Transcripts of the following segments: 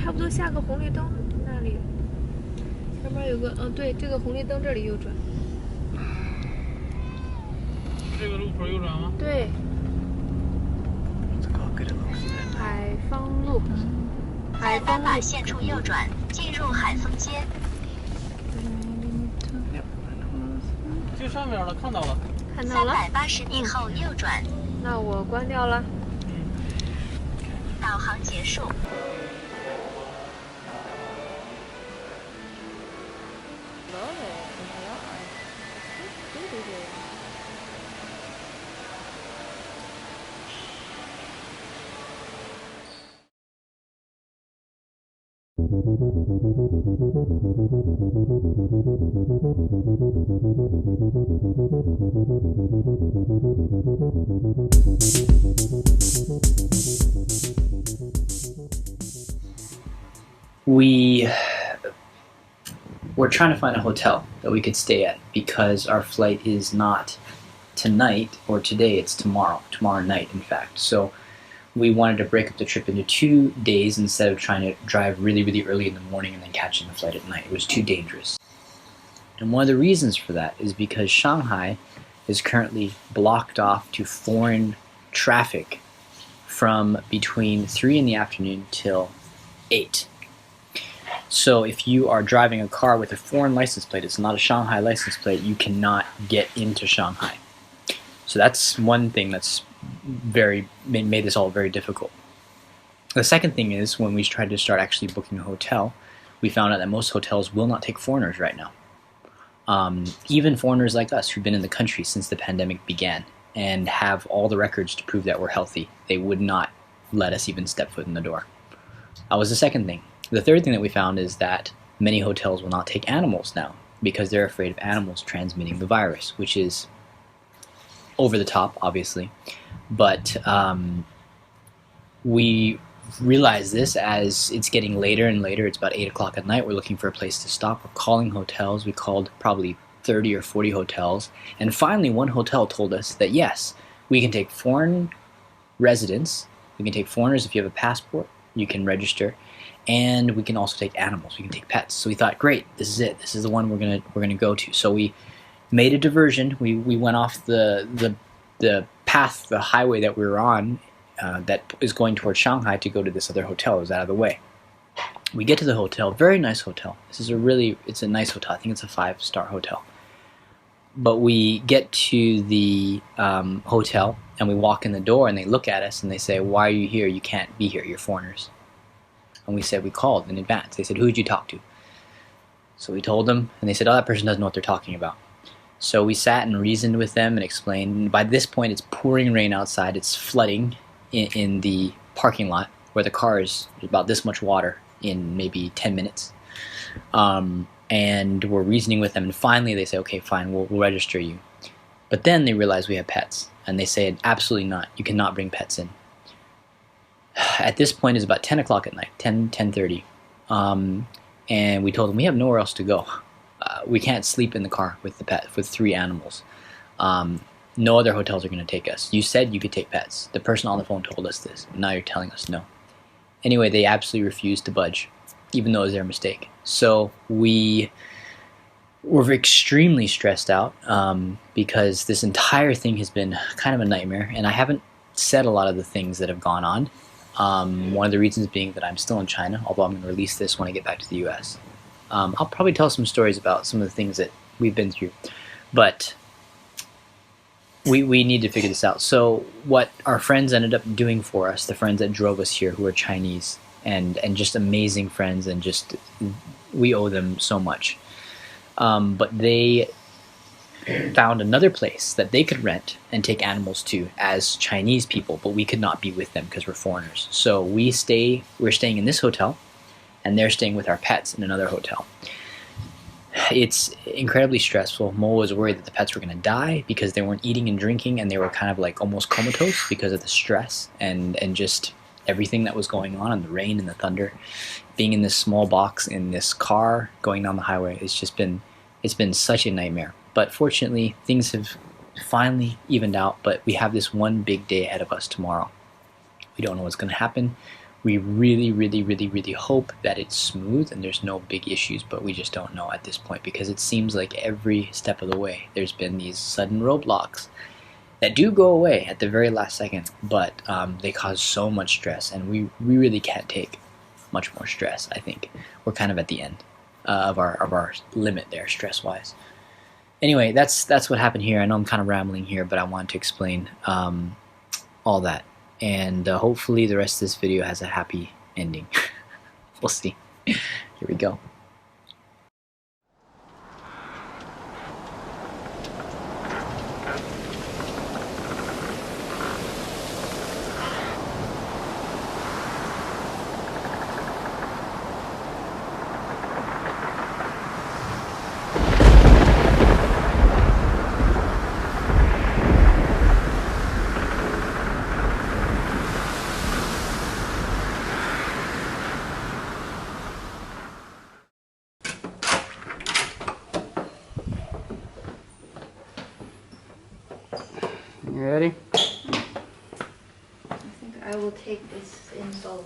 差不多下个红绿灯那里，上面有个对，这个红绿灯这里右转。这个路口右转吗？对。海丰路。在斑马线处右转，进入海丰街。就上面了，看到了。看到了。380米后右转。那我关掉了。导航结束。We're trying to find a hotel that we could stay at because our flight is not tonight or today, it's tomorrow night in fact. So we wanted to break up the trip into 2 days instead of trying to drive really, really early in the morning and then catching the flight at night. It was too dangerous. And one of the reasons for that is because Shanghai is currently blocked off to foreign traffic from between 3 in the afternoon till 8. So if you are driving a car with a foreign license plate, it's not a Shanghai license plate, you cannot get into Shanghai. So that's one thing that's made this all very difficult. The second thing is when we tried to start actually booking a hotel, we found out that most hotels will not take foreigners right now. Even foreigners like us who've been in the country since the pandemic began and have all the records to prove that we're healthy, they would not let us even step foot in the door. That was the second thing. The third thing that we found is that many hotels will not take animals now because they're afraid of animals transmitting the virus, which is over the top, obviously. But we realize this as it's getting later and later. It's about 8 o'clock at night. We're looking for a place to stop. We're calling hotels. We called probably 30 or 40 hotels. And finally, one hotel told us that yes, we can take foreign residents. We can take foreigners if you have a passport. You can register. And we can also take animals. We can take pets. So we thought, great, this is it. This is the one we're gonna go to. So we made a diversion. We went off the path, the highway that we were on, that is going towards Shanghai to go to this other hotel. It was out of the way. We get to the hotel, very nice hotel. It's a nice hotel. I think it's a 5-star hotel. But we get to the hotel and we walk in the door and they look at us and they say, why are you here? You can't be here. You're foreigners. And we said we called in advance. They said, who did you talk to? So we told them, and they said, oh, that person doesn't know what they're talking about. So we sat and reasoned with them and explained. And by this point, it's pouring rain outside. It's flooding in the parking lot where the car is about this much water in maybe 10 minutes. And we're reasoning with them. And finally, they say, okay, fine, we'll register you. But then they realize we have pets. And they said, absolutely not. You cannot bring pets in. At this point, it's about 10 o'clock at night, 10:30, and we told them we have nowhere else to go. We can't sleep in the car with 3 animals. No other hotels are going to take us. You said you could take pets. The person on the phone told us this. Now you're telling us no. Anyway, they absolutely refused to budge, even though it was their mistake. So we were extremely stressed out because this entire thing has been kind of a nightmare, and I haven't said a lot of the things that have gone on. One of the reasons being that I'm still in China, although I'm going to release this when I get back to the US. I'll probably tell some stories about some of the things that we've been through, but we need to figure this out. So what our friends ended up doing for us, the friends that drove us here who are Chinese and just amazing friends, and just we owe them so much. But they found another place that they could rent and take animals to as Chinese people, but we could not be with them because we're foreigners. So we're staying in this hotel, and they're staying with our pets in another hotel. It's incredibly stressful. Mo was worried that the pets were going to die because they weren't eating and drinking, and they were kind of like almost comatose because of the stress and just everything that was going on, and the rain and the thunder. Being in this small box in this car going down the highway, it's been such a nightmare. But fortunately, things have finally evened out, but we have this one big day ahead of us tomorrow. We don't know what's going to happen. We really hope that it's smooth and there's no big issues, but we just don't know at this point because it seems like every step of the way there's been these sudden roadblocks that do go away at the very last second, but they cause so much stress, and we really can't take much more stress. I think we're kind of at the end of our limit there, stress-wise. Anyway, that's what happened here. I know I'm kind of rambling here, but I wanted to explain all that, and hopefully the rest of this video has a happy ending. We'll see. Here we go. You ready? I think I will take this insoles.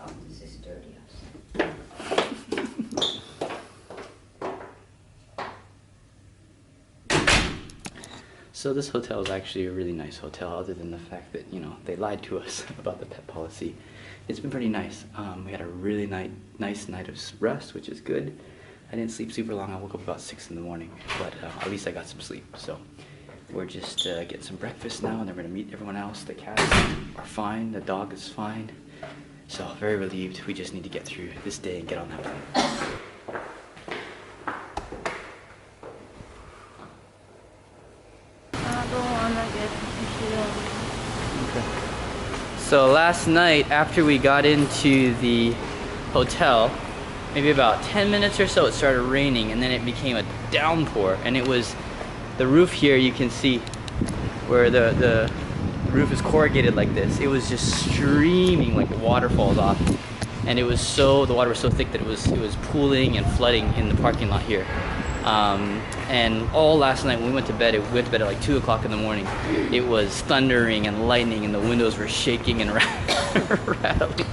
Oh, this is dirty. So this hotel is actually a really nice hotel, other than the fact that, you know, they lied to us about the pet policy. It's been pretty nice. We had a really nice night of rest, which is good. I didn't sleep super long. I woke up about 6 in the morning, but at least I got some sleep. So we're just getting some breakfast now, and then we're gonna meet everyone else. The cats are fine, the dog is fine. So very relieved. We just need to get through this day and get on that plane. I don't wanna get Okay. So last night, after we got into the hotel, maybe about 10 minutes or so, it started raining, and then it became a downpour, and it was the roof here. You can see where the roof is corrugated like this. It was just streaming like waterfalls off, and the water was so thick that it was pooling and flooding in the parking lot here. And all last night when we went to bed, we went to bed at like 2 o'clock in the morning. It was thundering and lightning, and the windows were shaking and rattling.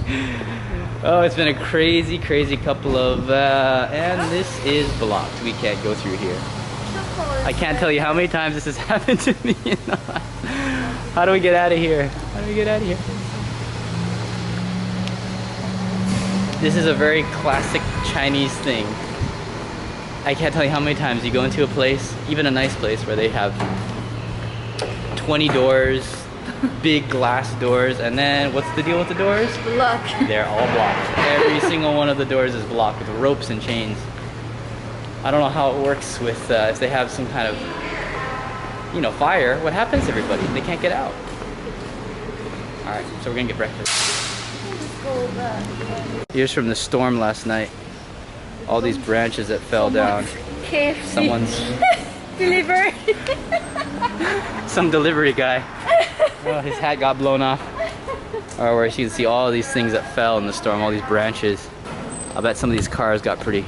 Oh, it's been a crazy couple of, and this is blocked. We can't go through here. I can't tell you how many times this has happened to me. How do we get out of here? How do we get out of here? This is a very classic Chinese thing. I can't tell you how many times you go into a place, even a nice place, where they have 20 doors, big glass doors, and then what's the deal with the doors? Blocked. They're all blocked. Every single one of the doors is blocked with ropes and chains. I don't know how it works with if they have some kind of, you know, fire. What happens to everybody? They can't get out. All right, so we're gonna get breakfast. Here's from the storm last night. All these branches that fell down. KFC. Someone's delivery. some delivery guy. Oh, his hat got blown off. Or where you can see all these things that fell in the storm, all these branches. I bet some of these cars got pretty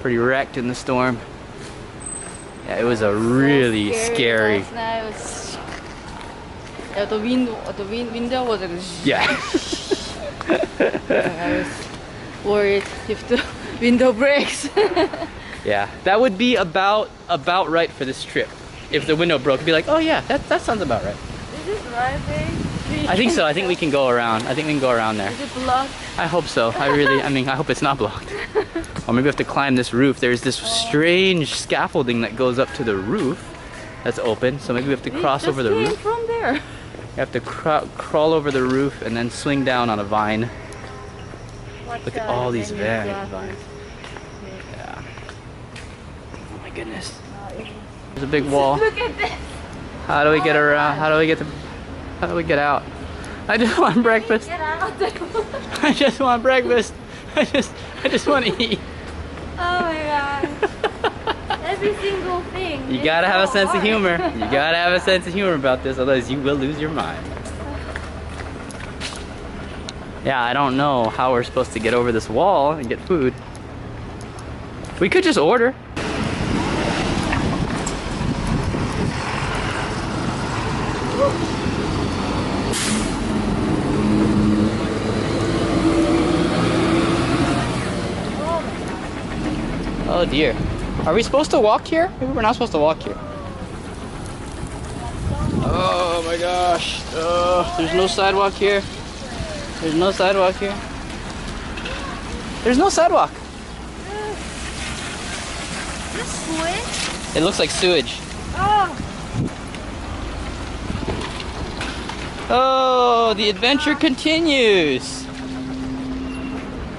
wrecked in the storm. Yeah, it was a really scary. Last night was... Yeah, the window was like... Yeah. I was worried if the window breaks. Yeah, that would be about right for this trip. If the window broke, it'd be like, oh yeah, that sounds about right. Is this right way? I think so. I think we can go around. I think we can go around there. Is it blocked? I hope so. I hope it's not blocked. Or maybe we have to climb this roof. There's this strange scaffolding that goes up to the roof that's open. So maybe we have to cross over the roof. From there. You have to crawl over the roof and then swing down on a vine. Look at all these vines. Yeah. Oh my goodness. There's a big wall. Look at this. How do we get around? How do we get out? I just want breakfast. Get out. I just want breakfast. I just want to eat. Oh my god. Every single thing. You gotta have a sense of humor. You gotta have a sense of humor about this, otherwise you will lose your mind. Yeah, I don't know how we're supposed to get over this wall and get food. We could just order. Oh dear. Are we supposed to walk here? Maybe we're not supposed to walk here. Oh my gosh. There's no sidewalk here. There's no sidewalk here. There's no sidewalk. Is this sewage? It looks like sewage. Oh. Oh, the adventure continues.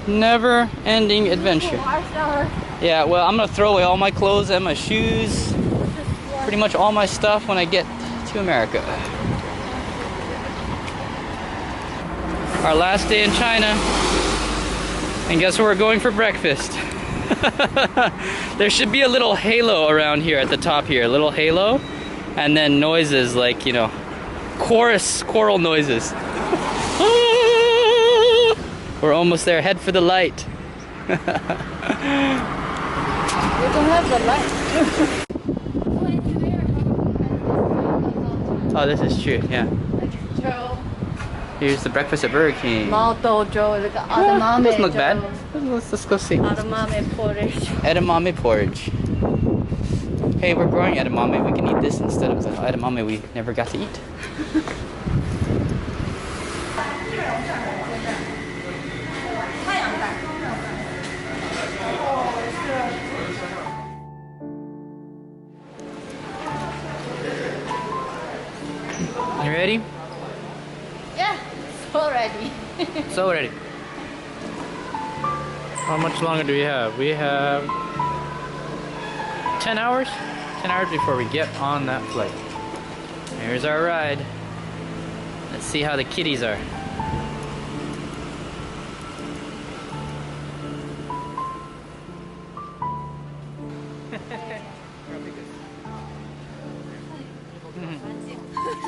Never ending adventure. Yeah, well, I'm gonna throw away all my clothes and my shoes. Pretty much all my stuff when I get to America. Our last day in China. And guess where we're going for breakfast? There should be a little halo around here at the top here. A little halo. And then noises like, you know, choral noises. We're almost there. Head for the light. We don't have the light. Oh, this is true, yeah. Here's the breakfast at Burger King. Doesn't look bad. Let's go see. Edamame porridge. Edamame porridge. Hey, we're growing edamame. We can eat this instead of the edamame we never got to eat. You ready? Yeah, so ready. So ready. How much longer do we have? We have 10 hours? 10 hours before we get on that flight. Here's our ride. Let's see how the kitties are.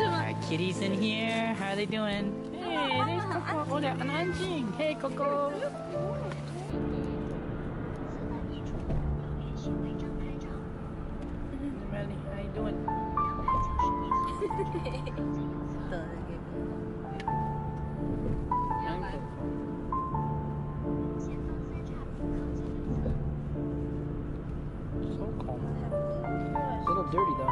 Our kitties in here. How are they doing? Hey, there's Coco. Oh, they're anjing. Hey, Coco. Melly, how you doing? So calm. A little dirty though.